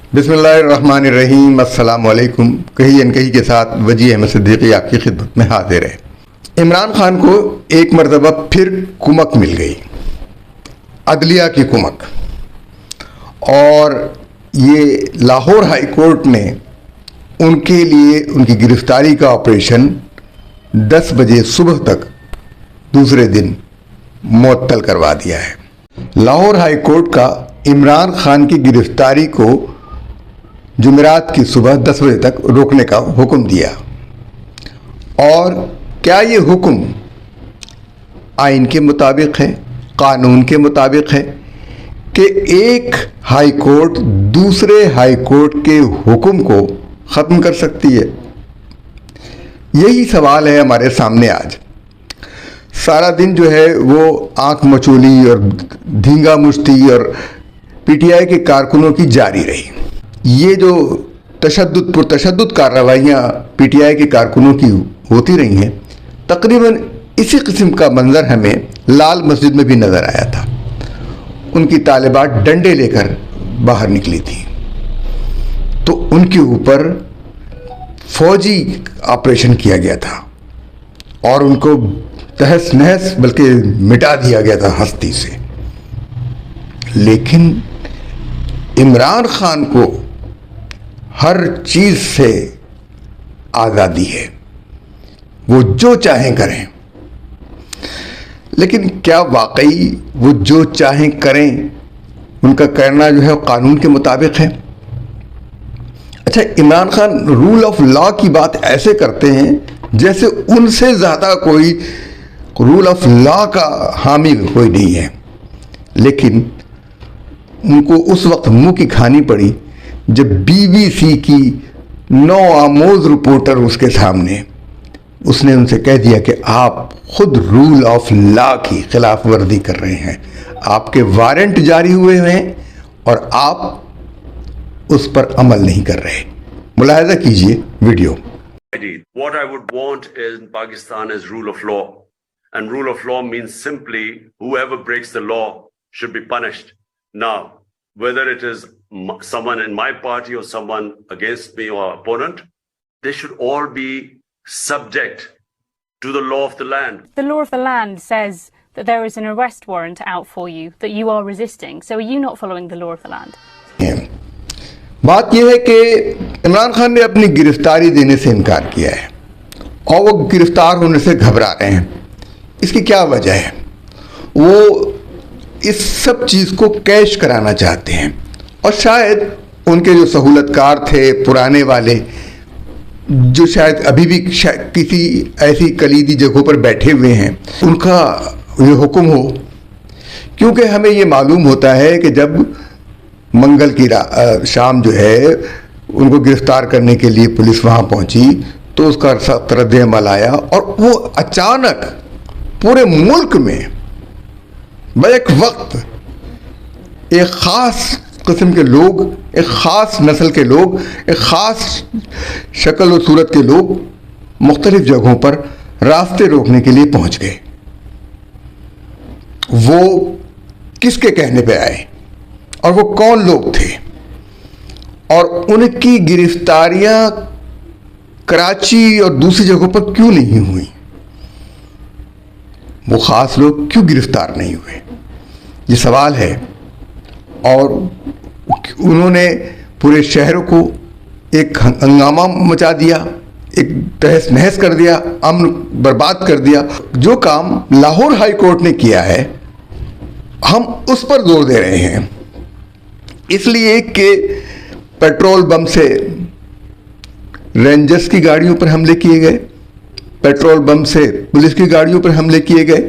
बिस्मिल्लाहिर्रहमानिर्रहीम। अस्सलाम वालेकुम। कही अनकही के साथ वजी अहमद सिद्दीकी आपकी खिदमत में हाजिर है। इमरान खान को एक मरतबा फिर कुमक मिल गई, अदलिया की कुमक, और ये लाहौर हाई कोर्ट ने उनके लिए उनकी गिरफ्तारी का ऑपरेशन 10 बजे सुबह तक दूसरे दिन मुअत्तल करवा दिया है। लाहौर हाई कोर्ट का इमरान खान की गिरफ्तारी को जुमेरात की सुबह 10 बजे तक रोकने का हुक्म दिया। और क्या ये हुक्म आइन के मुताबिक है, कानून के मुताबिक है कि एक हाई कोर्ट दूसरे हाई कोर्ट के हुक्म को ख़त्म कर सकती है? यही सवाल है हमारे सामने आज। सारा दिन जो है वो आंख मचोली और धींगा मुश्ती और पीटीआई के कारकुनों की जारी रही। ये जो तशद्दुद कार्रवाइयाँ पीटीआई के कारकुनों की होती रही हैं, तकरीबन इसी किस्म का मंजर हमें लाल मस्जिद में भी नज़र आया था। उनकी तालिबात डंडे लेकर बाहर निकली थी तो उनके ऊपर फौजी ऑपरेशन किया गया था और उनको तहस नहस बल्कि मिटा दिया गया था हस्ती से। लेकिन इमरान खान को हर चीज़ से आज़ादी है, वो जो चाहें करें। लेकिन क्या वाकई वो जो चाहें करें, उनका करना जो है कानून के मुताबिक है? अच्छा, Imran Khan rule of law की बात ऐसे करते हैं जैसे उनसे ज़्यादा कोई रूल ऑफ लॉ का हामी कोई नहीं है। लेकिन उनको उस वक्त मुंह की खानी पड़ी जब बीबीसी की नौ आमोज रिपोर्टर उसके सामने, उसने उनसे कह दिया कि आप खुद रूल ऑफ लॉ की खिलाफ वर्जी कर रहे हैं, आपके वारंट जारी हुए हैं और आप उस पर अमल नहीं कर रहे। मुलाहिजा कीजिए video. What I would want in Pakistan is rule of law, and rule of law means simply whoever breaks the law should be punished. Now, whether it is someone in my party or someone against me or opponent, they should all be subject to the law of the land. The law of the land says that there is an arrest warrant out for you, that you are resisting. So are you not following the law of the land? बात यह है कि इमरान खान ने अपनी गिरफ्तारी देने से इनकार किया है और वो गिरफ्तार होने से घबरा रहे हैं। इसकी क्या वजह है? वो इस सब चीज़ को कैश कराना चाहते हैं और शायद उनके जो सहूलतकार थे पुराने वाले, जो शायद अभी भी किसी ऐसी कलीदी जगहों पर बैठे हुए हैं, उनका ये हुक्म हो। क्योंकि हमें ये मालूम होता है कि जब मंगल की शाम जो है उनको गिरफ्तार करने के लिए पुलिस वहाँ पहुँची तो उसका सख्त रद्द-ए-अमल आया और वो अचानक पूरे मुल्क में बैक वक्त एक ख़ास किस्म के लोग, एक ख़ास नस्ल के लोग, एक ख़ास शक्ल और सूरत के लोग मुख्तलिफ जगहों पर रास्ते रोकने के लिए पहुंच गए। वो किसके कहने पे आए और वो कौन लोग थे और उनकी गिरफ्तारियां कराची और दूसरी जगहों पर क्यों नहीं हुई? वो ख़ास लोग क्यों गिरफ्तार नहीं हुए, ये सवाल है। और उन्होंने पूरे शहरों को एक हंगामा मचा दिया, एक तहस नहस कर दिया, अमन बर्बाद कर दिया। जो काम लाहौर हाई कोर्ट ने किया है हम उस पर जोर दे रहे हैं, इसलिए कि पेट्रोल बम से रेंजर्स की गाड़ियों पर हमले किए गए, पेट्रोल बम से पुलिस की गाड़ियों पर हमले किए गए,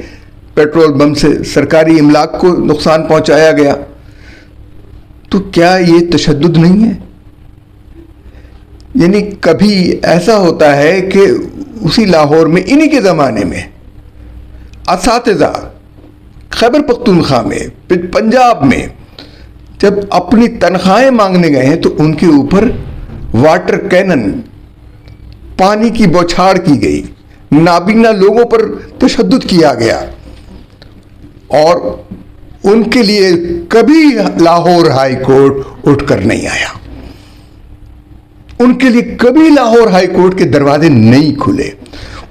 पेट्रोल बम से सरकारी इमलाक को नुकसान पहुंचाया गया। तो क्या ये तशद्दुद नहीं है? यानी कभी ऐसा होता है कि उसी लाहौर में इन्हीं के ज़माने में असातिज़ा खैबर पख्तूनख्वा में, पंजाब में जब अपनी तनख्वाहें मांगने गए हैं तो उनके ऊपर वाटर कैनन, पानी की बौछार की गई, नाबीना लोगों पर तशद्दुद किया गया और उनके लिए कभी लाहौर हाई कोर्ट उठकर नहीं आया। उनके लिए कभी लाहौर हाई कोर्ट के दरवाजे नहीं खुले,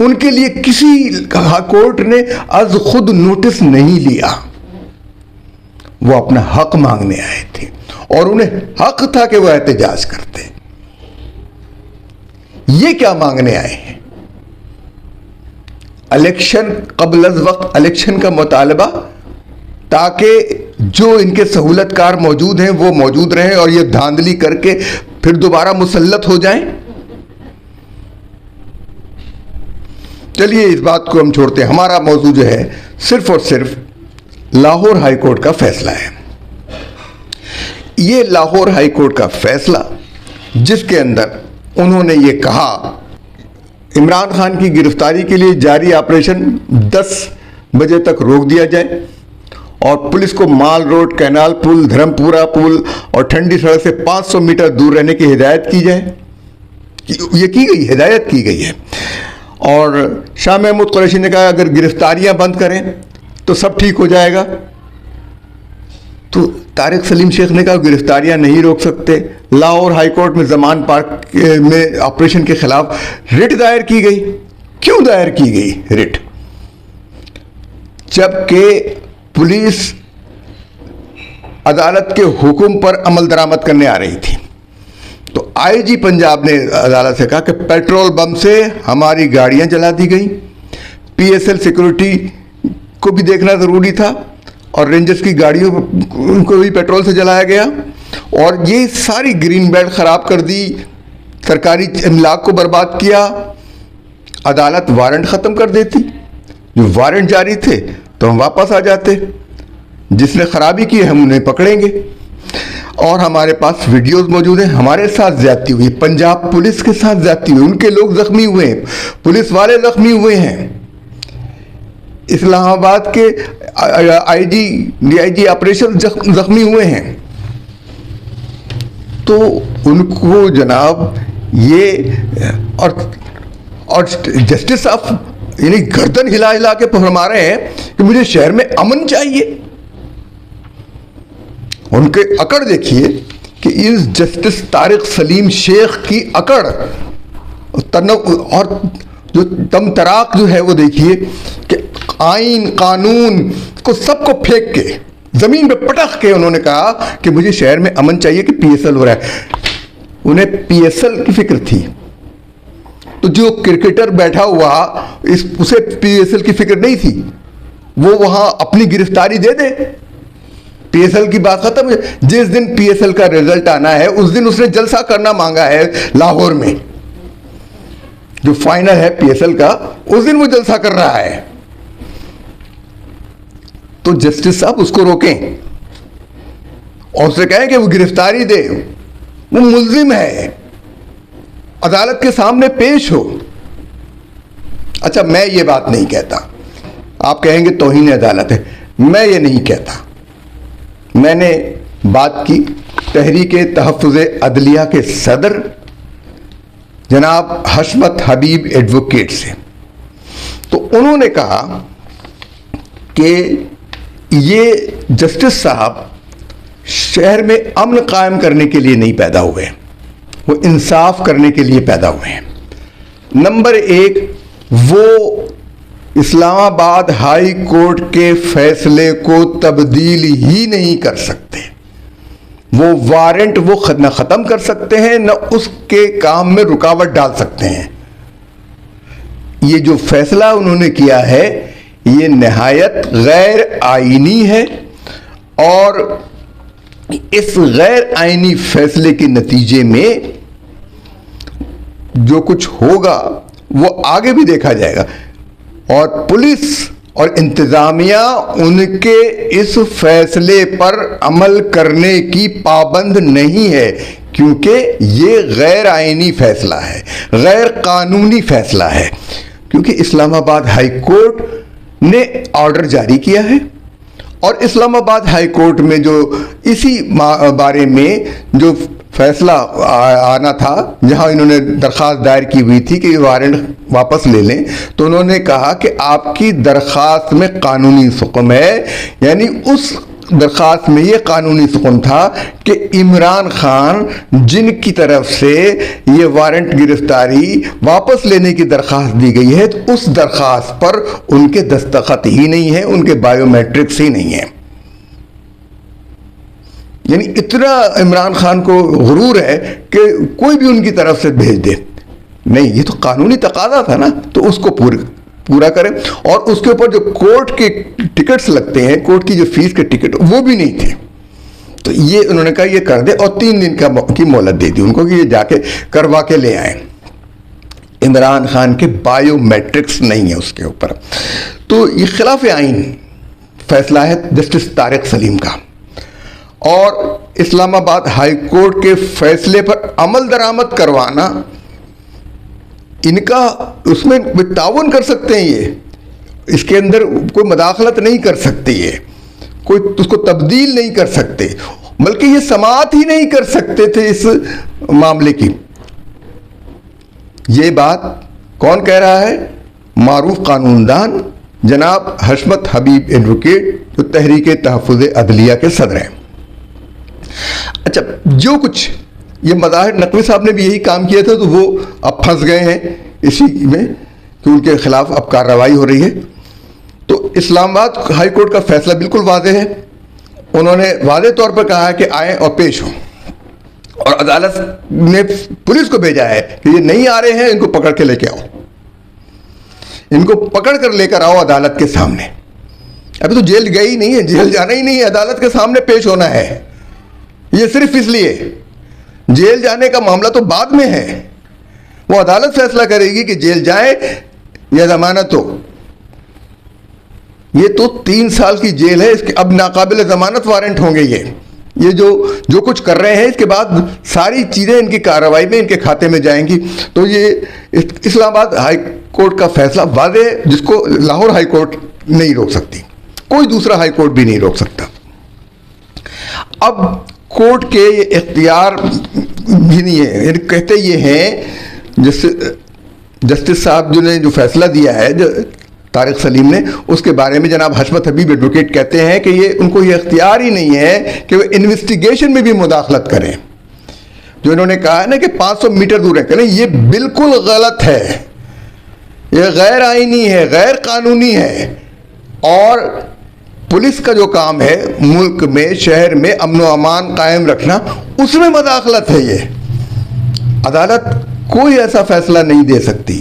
उनके लिए किसी कोर्ट ने अज खुद नोटिस नहीं लिया। वो अपना हक मांगने आए थे और उन्हें हक था कि वो एहतजाज करते। ये क्या मांगने आए हैं? इलेक्शन कबल वक्त इलेक्शन का मुतालबा, ताकि जो इनके सहूलतकार मौजूद हैं वो मौजूद रहें और ये धांधली करके फिर दोबारा मुसल्लत हो जाएं। चलिए इस बात को हम छोड़ते हैं। हमारा मौजू जो है सिर्फ और सिर्फ लाहौर हाई कोर्ट का फैसला है। ये लाहौर हाई कोर्ट का फैसला जिसके अंदर उन्होंने ये कहा इमरान खान की गिरफ्तारी के लिए जारी ऑपरेशन 10 बजे तक रोक दिया जाए और पुलिस को माल रोड, कैनाल पुल, धर्मपुरा पुल और ठंडी सड़क से 500 मीटर दूर रहने की हिदायत की जाए। ये की गई, हिदायत की गई है। और शाह महमूद कुरैशी ने कहा अगर गिरफ्तारियां बंद करें तो सब ठीक हो जाएगा। तो तारिक सलीम शेख ने कहा गिरफ्तारियां नहीं रोक सकते। लाहौर हाई कोर्ट में जमान पार्क में ऑपरेशन के खिलाफ रिट दायर की गई। क्यों दायर की गई रिट? जबकि पुलिस अदालत के हुक्म पर अमल दरामद करने आ रही थी, तो आईजी पंजाब ने अदालत से कहा कि पेट्रोल बम से हमारी गाड़ियां जला दी गई, पीएसएल सिक्योरिटी को भी देखना जरूरी था और रेंजर्स की गाड़ियों को भी पेट्रोल से जलाया गया और ये सारी ग्रीन बेल्ट खराब कर दी, सरकारी इमलाक को बर्बाद किया। अदालत वारंट ख़त्म कर देती, जो वारंट जारी थे तो हम वापस आ जाते, जिसने खराबी की हम उन्हें पकड़ेंगे। और हमारे पास वीडियोस मौजूद हैं, हमारे साथ ज्यादती हुई, पंजाब पुलिस के साथ ज्यादती हुई, उनके लोग जख्मी हुए हैं, पुलिस वाले जख्मी हुए हैं। इस्लामाबाद के आईजी डीआईजी ऑपरेशन जख्मी हुए हैं। तो उनको जनाब ये और जस्टिस साहब यानी गर्दन हिला हिला के फरमा रहे हैं कि मुझे शहर में अमन चाहिए। उनके अकड़ देखिए कि इस जस्टिस तारिक सलीम शेख की अकड़ और जो दम तराक जो है वो देखिए कि आइन कानून को सबको फेंक के जमीन पे पटक के उन्होंने कहा कि मुझे शहर में अमन चाहिए कि पीएसएल हो रहा है। उन्हें पीएसएल की फिक्र थी, तो जो क्रिकेटर बैठा हुआ उसे पीएसएल की फिक्र नहीं थी, वो वहां अपनी गिरफ्तारी दे दे, पीएसएल की बात खत्म। जिस दिन पीएसएल का रिजल्ट आना है उस दिन उसने जलसा करना मांगा है लाहौर में, जो फाइनल है पीएसएल का, उस दिन वो जलसा कर रहा है। तो जस्टिस साहब उसको रोकें और उससे कहें कि वो गिरफ्तारी दे, वो मुल्जिम है, अदालत के सामने पेश हो। अच्छा, मैं ये बात नहीं कहता, आप कहेंगे तौहीन अदालत है, मैं ये नहीं कहता। मैंने बात की तहरीके तहफ़्फ़ुज़ अदलिया के सदर जनाब हशमत हबीब एडवोकेट से, तो उन्होंने कहा कि ये जस्टिस साहब शहर में अमन कायम करने के लिए नहीं पैदा हुए, वो इंसाफ करने के लिए पैदा हुए हैं। नंबर एक, वो इस्लामाबाद हाई कोर्ट के फैसले को तब्दील ही नहीं कर सकते। वो वारंट वो न ख़त्म कर सकते हैं, न उसके काम में रुकावट डाल सकते हैं। ये जो फैसला उन्होंने किया है ये नहायत गैर आईनी है और इस गैर आईनी फैसले के नतीजे में जो कुछ होगा वो आगे भी देखा जाएगा और पुलिस और इंतजामिया उनके इस फैसले पर अमल करने की पाबंद नहीं है, क्योंकि ये गैर आईनी फैसला है, गैर कानूनी फैसला है। क्योंकि इस्लामाबाद हाई कोर्ट ने ऑर्डर जारी किया है और इस्लामाबाद हाई कोर्ट में जो इसी बारे में जो फैसला आना था, जहां इन्होंने दरख्वास्त दायर की हुई थी कि वारंट वापस ले लें, तो उन्होंने कहा कि आपकी दरख्वास्त में कानूनी हुक्म है, यानी उस दरख्वास्त में ये कानूनी सुकून था कि इमरान खान जिनकी तरफ से ये वारंट गिरफ्तारी वापस लेने की दरख्वास्त दी गई है, तो उस दरख्वास्त पर उनके दस्तखत ही नहीं है, उनके बायोमेट्रिक्स ही नहीं है। यानी इतना इमरान खान को गुरूर है कि कोई भी उनकी तरफ से भेज दे। नहीं, ये तो कानूनी तकाजा था ना, तो उसको पूरा करें। और उसके ऊपर जो कोर्ट के टिकट्स लगते हैं, कोर्ट की जो फीस के टिकट, वो भी नहीं थे। तो ये उन्होंने कहा ये कर दे, और 3 दिन की मोहलत दे दी उनको कि ये जाके करवा के ले आए। इमरान खान के बायोमेट्रिक्स नहीं है उसके ऊपर। तो ये खिलाफ आइन फैसला है जस्टिस तारिक सलीम का, और इस्लामाबाद हाई कोर्ट के फैसले पर अमल दरामद करवाना, इनका उसमें ताउन कर सकते हैं। ये इसके अंदर कोई मदाखलत नहीं कर सकते, ये कोई उसको तब्दील नहीं कर सकते, बल्कि ये समाअत ही नहीं कर सकते थे इस मामले की। ये बात कौन कह रहा है? मारूफ कानूनदान जनाब हशमत हबीब एडवोकेट, जो तहरीक तहफ़्फ़ुज़ अदलिया के सदर हैं। अच्छा, जो कुछ ये मज़ाहिर नकवी साहब ने भी यही काम किया था, तो वो अब फंस गए हैं इसी में कि उनके खिलाफ अब कार्रवाई हो रही है। तो इस्लामाबाद हाई कोर्ट का फैसला बिल्कुल वाज़ेह है। उन्होंने वाज़ेह तौर पर कहा है कि आए और पेश हों, और अदालत ने पुलिस को भेजा है कि ये नहीं आ रहे हैं, इनको पकड़ के लेके आओ, इनको पकड़ कर लेकर आओ अदालत के सामने। अभी तो जेल गई नहीं है, जेल जाना ही नहीं है, अदालत के सामने पेश होना है। ये सिर्फ इसलिए, जेल जाने का मामला तो बाद में है, वो अदालत फैसला करेगी कि जेल जाए या जमानत हो। ये तो 3 साल की जेल है, इसके अब नाकाबिल जमानत वारंट होंगे। ये जो कुछ कर रहे हैं, इसके बाद सारी चीज़ें इनकी कार्रवाई में इनके खाते में जाएंगी। तो ये इस्लामाबाद हाई कोर्ट का फैसला वाज़ेह है, जिसको लाहौर हाई कोर्ट नहीं रोक सकती, कोई दूसरा हाई कोर्ट भी नहीं रोक सकता। अब कोर्ट के ये इख्तियार भी नहीं है, यानी कहते ये हैं जस्टिस साहब जो ने जो फैसला दिया है, जो तारिक सलीम ने, उसके बारे में जनाब हशमत हबीब एडवोकेट कहते हैं कि ये उनको ये इख्तियार ही नहीं है कि वो इन्वेस्टिगेशन में भी मुदाखलत करें। जो इन्होंने कहा है ना कि 500 मीटर दूर है, करें, ये बिल्कुल गलत है, ये गैर आईनी है, गैर कानूनी है। और पुलिस का जो काम है मुल्क में, शहर में अमन व अमान कायम रखना, उसमें मदाखलत है। ये अदालत कोई ऐसा फैसला नहीं दे सकती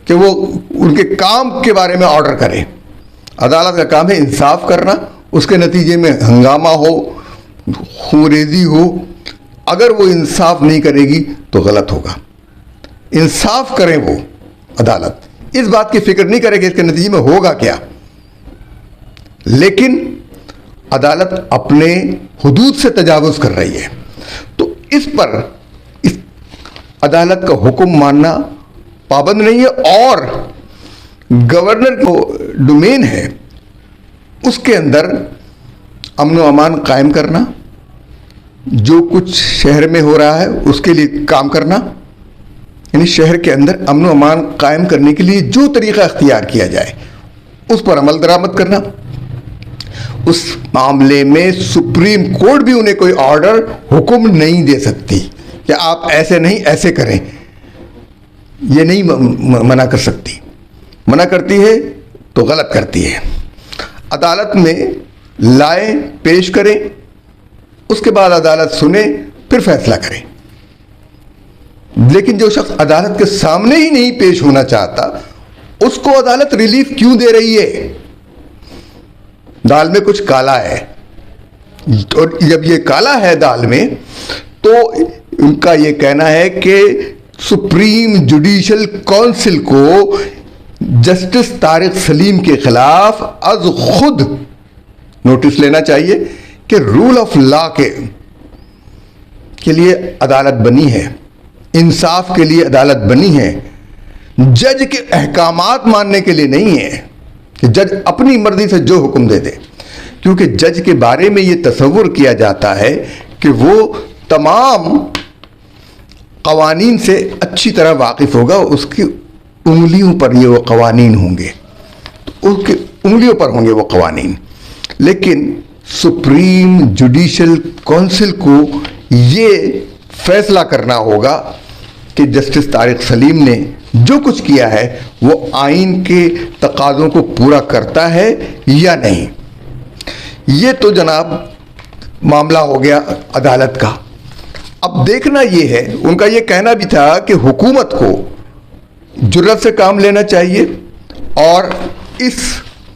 कि वो उनके काम के बारे में ऑर्डर करे। अदालत का काम है इंसाफ करना, उसके नतीजे में हंगामा हो, खूरेजी हो। अगर वो इंसाफ नहीं करेगी तो गलत होगा। इंसाफ करें वो अदालत, इस बात की फिक्र नहीं करे कि इसके नतीजे में होगा क्या, लेकिन अदालत अपने हुदूद से तजावुज़ कर रही है। तो इस पर इस अदालत का हुक्म मानना पाबंद नहीं है, और गवर्नर को डोमेन है उसके अंदर अमन व अमान कायम करना, जो कुछ शहर में हो रहा है उसके लिए काम करना, यानी शहर के अंदर अमन व अमान कायम करने के लिए जो तरीका अख्तियार किया जाए उस पर अमल दरामद करना। उस मामले में सुप्रीम कोर्ट भी उन्हें कोई ऑर्डर, हुक्म नहीं दे सकती कि आप ऐसे नहीं ऐसे करें, ये नहीं मना कर सकती। मना करती है तो गलत करती है। अदालत में लाए, पेश करें, उसके बाद अदालत सुने, फिर फैसला करे। लेकिन जो शख्स अदालत के सामने ही नहीं पेश होना चाहता, उसको अदालत रिलीफ क्यों दे रही है? दाल में कुछ काला है, और जब ये काला है दाल में, तो उनका ये कहना है कि सुप्रीम जुडिशल काउंसिल को जस्टिस तारिक सलीम के खिलाफ अज खुद नोटिस लेना चाहिए कि रूल ऑफ लॉ के लिए अदालत बनी है, इंसाफ के लिए अदालत बनी है, जज के अहकामात मानने के लिए नहीं है कि जज अपनी मर्जी से जो हुक्म दे दे। क्योंकि जज के बारे में ये तसव्वुर किया जाता है कि वो तमाम कवानीन से अच्छी तरह वाकिफ होगा, उसकी उंगलियों पर ये वो कवानीन होंगे, तो उसकी उंगलियों पर होंगे वो कवानीन। लेकिन सुप्रीम जुडिशल काउंसिल को ये फैसला करना होगा कि जस्टिस तारिक सलीम ने जो कुछ किया है वो आइन के तकाज़ों को पूरा करता है या नहीं। ये तो जनाब मामला हो गया अदालत का। अब देखना ये है, उनका ये कहना भी था कि हुकूमत को जुर्रत से काम लेना चाहिए और इस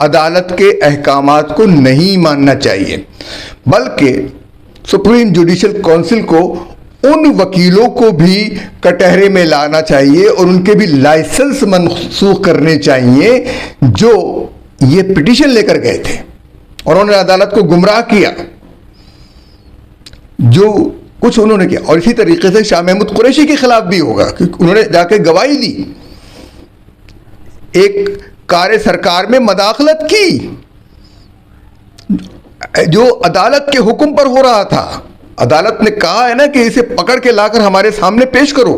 अदालत के अहकामात को नहीं मानना चाहिए, बल्कि सुप्रीम जुडिशल काउंसिल को उन वकीलों को भी कटहरे में लाना चाहिए और उनके भी लाइसेंस मनसूख करने चाहिए जो ये पिटीशन लेकर गए थे और उन्होंने अदालत को गुमराह किया, जो कुछ उन्होंने किया। और इसी तरीके से शाह महमूद कुरैशी के खिलाफ भी होगा क्योंकि उन्होंने जाके गवाही दी, एक कार्य सरकार में मदाखलत की जो अदालत के हुक्म पर हो रहा था। अदालत ने कहा है ना कि इसे पकड़ के लाकर हमारे सामने पेश करो।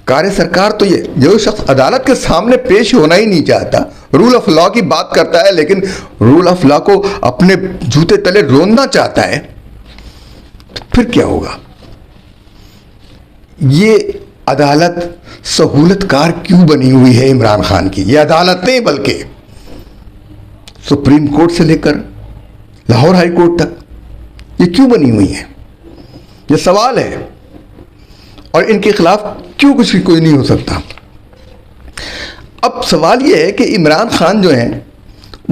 कार्य सरकार तो ये जो शख्स अदालत के सामने पेश होना ही नहीं चाहता, रूल ऑफ लॉ की बात करता है लेकिन रूल ऑफ लॉ को अपने जूते तले रोंदना चाहता है, तो फिर क्या होगा? ये अदालत सहूलतकार क्यों बनी हुई है इमरान खान की? ये अदालत नहीं बल्कि सुप्रीम कोर्ट से लेकर लाहौर हाई कोर्ट तक ये क्यों बनी हुई है? ये सवाल है और इनके खिलाफ क्यों कुछ कोई नहीं हो सकता। अब सवाल ये है कि इमरान खान जो हैं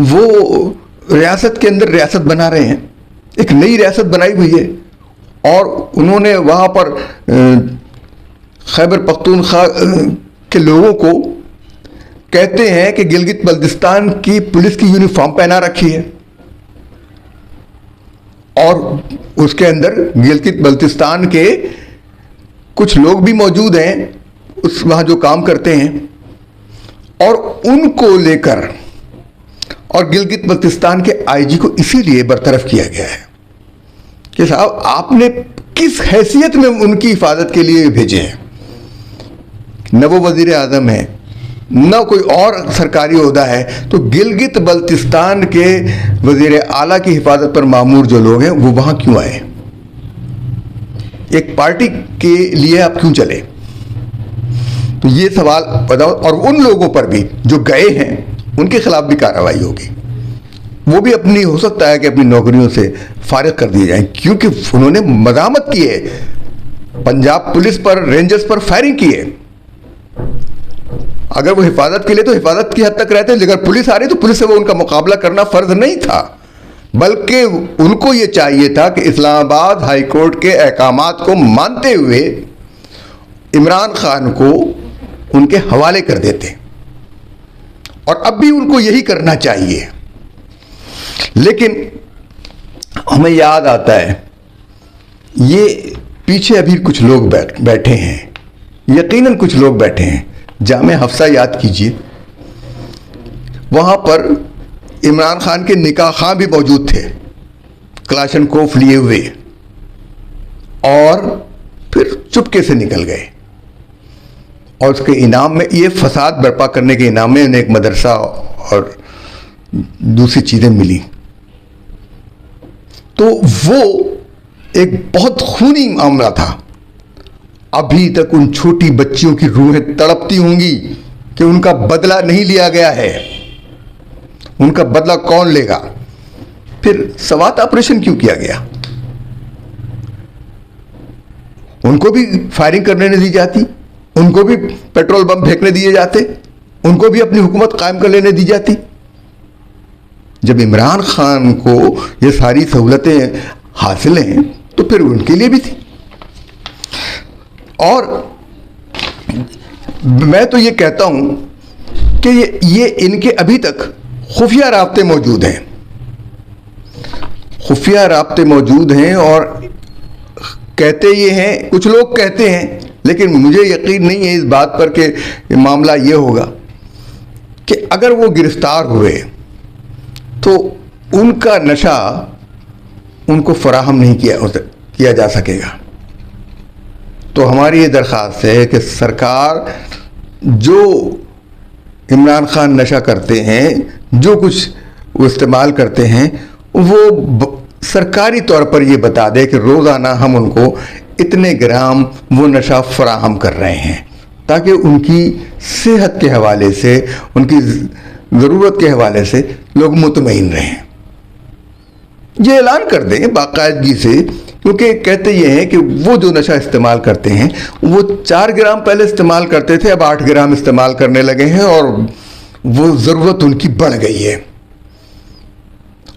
वो रियासत के अंदर रियासत बना रहे हैं, एक नई रियासत बनाई हुई है और उन्होंने वहाँ पर खैबर पख्तूनख्वा के लोगों को कहते हैं कि गिलगित बल्तिस्तान की पुलिस की यूनिफॉर्म पहना रखी है और उसके अंदर गिलगित बल्तिस्तान के कुछ लोग भी मौजूद हैं उस वहाँ जो काम करते हैं और उनको लेकर और गिलगित बल्तिस्तान के आईजी को इसीलिए बरतरफ किया गया है कि साहब आपने किस हैसियत में उनकी हिफाजत के लिए भेजे हैं? न वो वजीर आज़म है न कोई और सरकारी ओहदा है, तो गिलगित बल्तिस्तान के वजीर आला की हिफाजत पर मामूर जो लोग हैं वो वहाँ क्यों आए? एक पार्टी के लिए आप क्यों चले? तो ये सवाल बताओ। और उन लोगों पर भी जो गए हैं उनके खिलाफ भी कार्रवाई होगी, वो भी अपनी हो सकता है कि अपनी नौकरियों से फारिग कर दिए जाएं क्योंकि उन्होंने मज़ामत की है, पंजाब पुलिस पर, रेंजर्स पर फायरिंग की है। अगर वो हिफाजत के लिए तो हिफाजत की हद तक रहते, अगर पुलिस आ रही तो पुलिस से वो उनका मुकाबला करना फर्ज नहीं था, बल्कि उनको ये चाहिए था कि इस्लामाबाद हाई कोर्ट के अहकामात को मानते हुए इमरान खान को उनके हवाले कर देते और अब भी उनको यही करना चाहिए। लेकिन हमें याद आता है ये पीछे अभी कुछ लोग बैठे हैं, यकीनन कुछ लोग बैठे हैं। जामे हफ्सा याद कीजिए, वहाँ पर इमरान खान के निकाह खां भी मौजूद थे क्लाशनकोफ लिए हुए और फिर चुपके से निकल गए और उसके इनाम में ये फसाद बर्पा करने के इनाम में उन्हें एक मदरसा और दूसरी चीज़ें मिली। तो वो एक बहुत खूनी मामला था। अभी तक उन छोटी बच्चियों की रूहें तड़पती होंगी कि उनका बदला नहीं लिया गया है। उनका बदला कौन लेगा? फिर सवात ऑपरेशन क्यों किया गया? उनको भी फायरिंग करने नहीं दी जाती, उनको भी पेट्रोल बम फेंकने दिए जाते, उनको भी अपनी हुकूमत कायम कर लेने दी जाती। जब इमरान खान को ये सारी सहूलतें हासिल हैं तो फिर उनके लिए भी थी। और मैं तो ये कहता हूं कि ये इनके अभी तक खुफिया राब्ते मौजूद हैं, खुफिया राब्ते मौजूद हैं और कहते ये हैं, कुछ लोग कहते हैं, लेकिन मुझे यकीन नहीं है इस बात पर कि मामला ये होगा कि अगर वो गिरफ्तार हुए तो उनका नशा उनको फराहम नहीं किया जा सकेगा। तो हमारी ये दरख्वास्त है कि सरकार जो इमरान खान नशा करते हैं, जो कुछ वो इस्तेमाल करते हैं, सरकारी तौर पर ये बता दे कि रोज़ाना हम उनको इतने ग्राम वो नशा फराहम कर रहे हैं, ताकि उनकी सेहत के हवाले से, उनकी ज़रूरत के हवाले से लोग मुतमईन रहें। ये ऐलान कर दें बाकायदगी से, क्योंकि कहते ये हैं कि वो जो नशा इस्तेमाल करते हैं वो 4 ग्राम पहले इस्तेमाल करते थे, अब 8 ग्राम इस्तेमाल करने लगे हैं और वो ज़रूरत उनकी बढ़ गई है।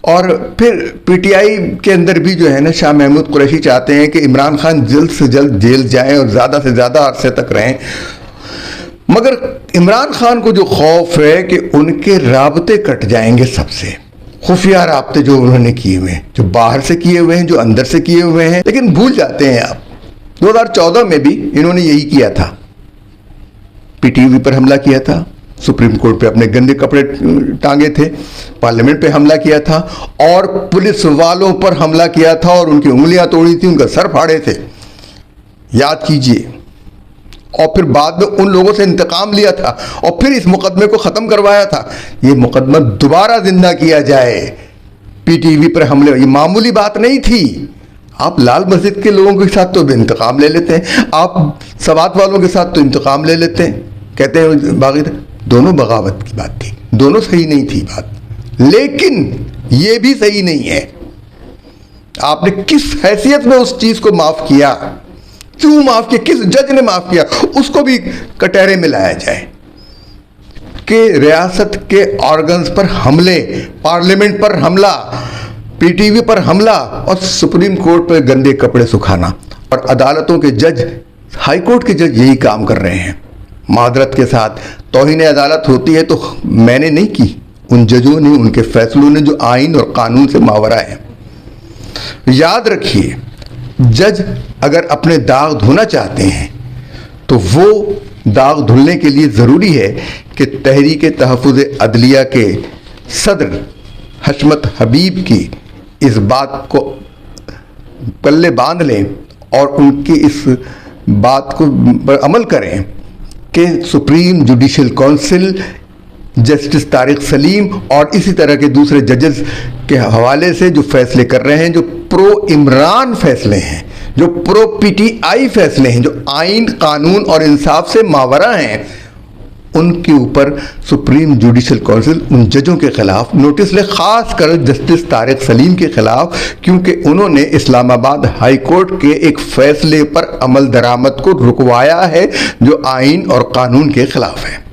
और फिर पीटीआई के अंदर भी जो है ना, शाह महमूद कुरैशी चाहते हैं कि इमरान खान जल्द से जल्द जेल जाएं और ज़्यादा से ज़्यादा अरसे तक रहें, मगर इमरान खान को जो खौफ है कि उनके राबते कट जाएंगे सबसे, खुफिया राबते जो उन्होंने किए हुए हैं, जो बाहर से किए हुए हैं, जो अंदर से किए हुए हैं। लेकिन भूल जाते हैं आप 2014 में भी इन्होंने यही किया था, पीटीवी पर हमला किया था, सुप्रीम कोर्ट पे अपने गंदे कपड़े टांगे थे, पार्लियामेंट पे हमला किया था और पुलिस वालों पर हमला किया था और उनकी उंगलियां तोड़ी थी, उनका सर फाड़े थे, याद कीजिए। और फिर बाद में उन लोगों से इंतकाम लिया था और फिर इस मुकदमे को ख़त्म करवाया था। ये मुकदमा दोबारा जिंदा किया जाए, पीटीवी पर हमले, ये मामूली बात नहीं थी। आप लाल मस्जिद के लोगों के साथ तो इंतकाम ले लेते हैं, आप सवात वालों के साथ तो इंतकाम ले लेते हैं, कहते हैं बागी, दोनों बगावत की बात थी, दोनों सही नहीं थी बात, लेकिन ये भी सही नहीं है। आपने किस हैसियत में उस चीज को माफ किया, क्यों माफ किया, किस जज ने माफ किया, उसको भी कटहरे में लाया जाए कि रियासत के ऑर्गन्स पर हमले, पार्लियामेंट पर हमला, पीटीवी पर हमला और सुप्रीम कोर्ट पर गंदे कपड़े सुखाना। और अदालतों के जज, हाई कोर्ट के जज यही काम कर रहे हैं। मादरत के साथ तौहीन अदालत होती है तो मैंने नहीं की, उन जजों ने, उनके फैसलों ने जो आइन और कानून से मावरा है। याद रखिए, जज अगर अपने दाग धोना चाहते हैं तो वो दाग धुलने के लिए ज़रूरी है कि तहरीक तहफ़्फ़ुज़ अदलिया के सदर हशमत हबीब की इस बात को पल्ले बांध लें और उनकी इस बात को पर अमल करें कि supreme judicial council, justice Tariq Salim और इसी तरह के दूसरे जजेस के हवाले से जो फैसले कर रहे हैं, जो प्रो इमरान फैसले हैं, जो प्रो पीटीआई फैसले हैं, जो आइन, कानून और इंसाफ से मावरा हैं, उनके ऊपर सुप्रीम जुडिशल काउंसिल उन जजों के खिलाफ नोटिस ले, खास कर जस्टिस तारिक सलीम के खिलाफ, क्योंकि उन्होंने इस्लामाबाद हाई कोर्ट के एक फैसले पर अमल दरामद को रुकवाया है जो आइन और कानून के खिलाफ है।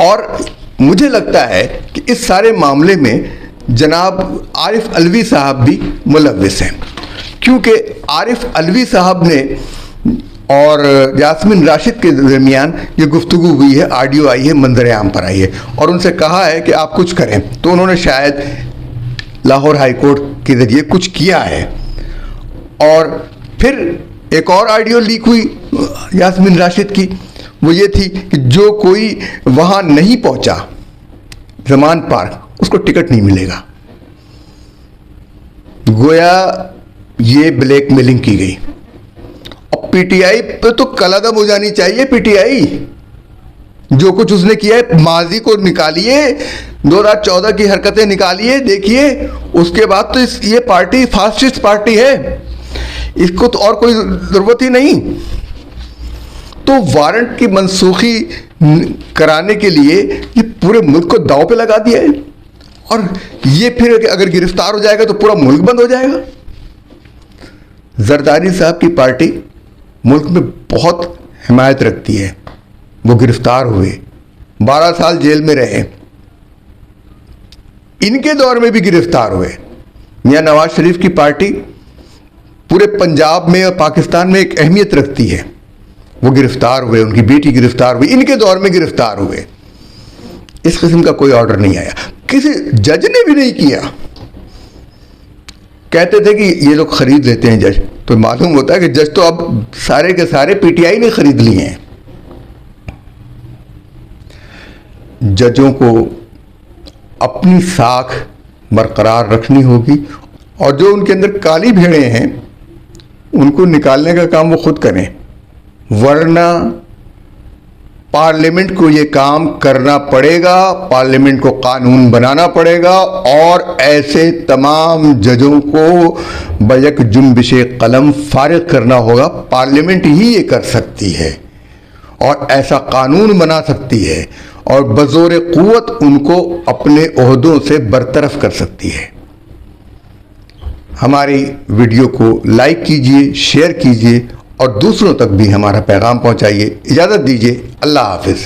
और मुझे लगता है कि इस सारे मामले में जनाब आरिफ अलवी साहब भी मुलव्विस हैं, क्योंकि आरिफ अलवी साहब ने और यास्मीन राशिद के दरमियान ये गुफ्तगू हुई है, ऑडियो आई है, मंजर आम पर आई है और उनसे कहा है कि आप कुछ करें, तो उन्होंने शायद लाहौर हाई कोर्ट के ज़रिए कुछ किया है। और फिर एक और ऑडियो लीक हुई यास्मीन राशिद की, वो ये थी कि जो कोई वहाँ नहीं पहुँचा ज़मान पार्क, उसको टिकट नहीं मिलेगा। गोया ये ब्लैकमेलिंग की गई और पीटीआई पे तो कलादम हो जानी चाहिए। पीटीआई जो कुछ उसने किया है, माजी को निकालिए, 2014 की हरकतें निकालिए, देखिए उसके बाद तो ये पार्टी फासिस्ट पार्टी है, इसको तो और कोई ज़रूरत ही नहीं। तो वारंट की मनसूखी कराने के लिए ये पूरे मुल्क को दांव पे लगा दिया है और ये फिर अगर गिरफ्तार हो जाएगा तो पूरा मुल्क बंद हो जाएगा। जरदारी साहब की पार्टी मुल्क में बहुत हिमायत रखती है, वो गिरफ्तार हुए, 12 साल जेल में रहे, इनके दौर में भी गिरफ्तार हुए। मियां नवाज शरीफ की पार्टी पूरे पंजाब में और पाकिस्तान में एक अहमियत रखती है, वो गिरफ्तार हुए, उनकी बेटी गिरफ्तार हुई, इनके दौर में गिरफ्तार हुए। इस किस्म का कोई ऑर्डर नहीं आया, किसी जज ने भी नहीं किया। कहते थे कि ये लोग खरीद लेते हैं जज, तो मालूम होता है कि जज तो अब सारे के सारे पीटीआई ने खरीद लिए हैं। जजों को अपनी साख बरकरार रखनी होगी और जो उनके अंदर काली भेड़ें हैं उनको निकालने का काम वो खुद करें, वरना पार्लियामेंट को ये काम करना पड़ेगा, पार्लियामेंट को कानून बनाना पड़ेगा और ऐसे तमाम जजों को बैक जुम्बिशे कलम फारिग करना होगा। पार्लियामेंट ही ये कर सकती है और ऐसा कानून बना सकती है और बज़ोर क़ुव्वत उनको अपने ओहदों से बरतरफ कर सकती है। हमारी वीडियो को लाइक कीजिए, शेयर कीजिए और दूसरों तक भी हमारा पैगाम पहुंचाइए। इजाज़त दीजिए। अल्लाह हाफ़िज़।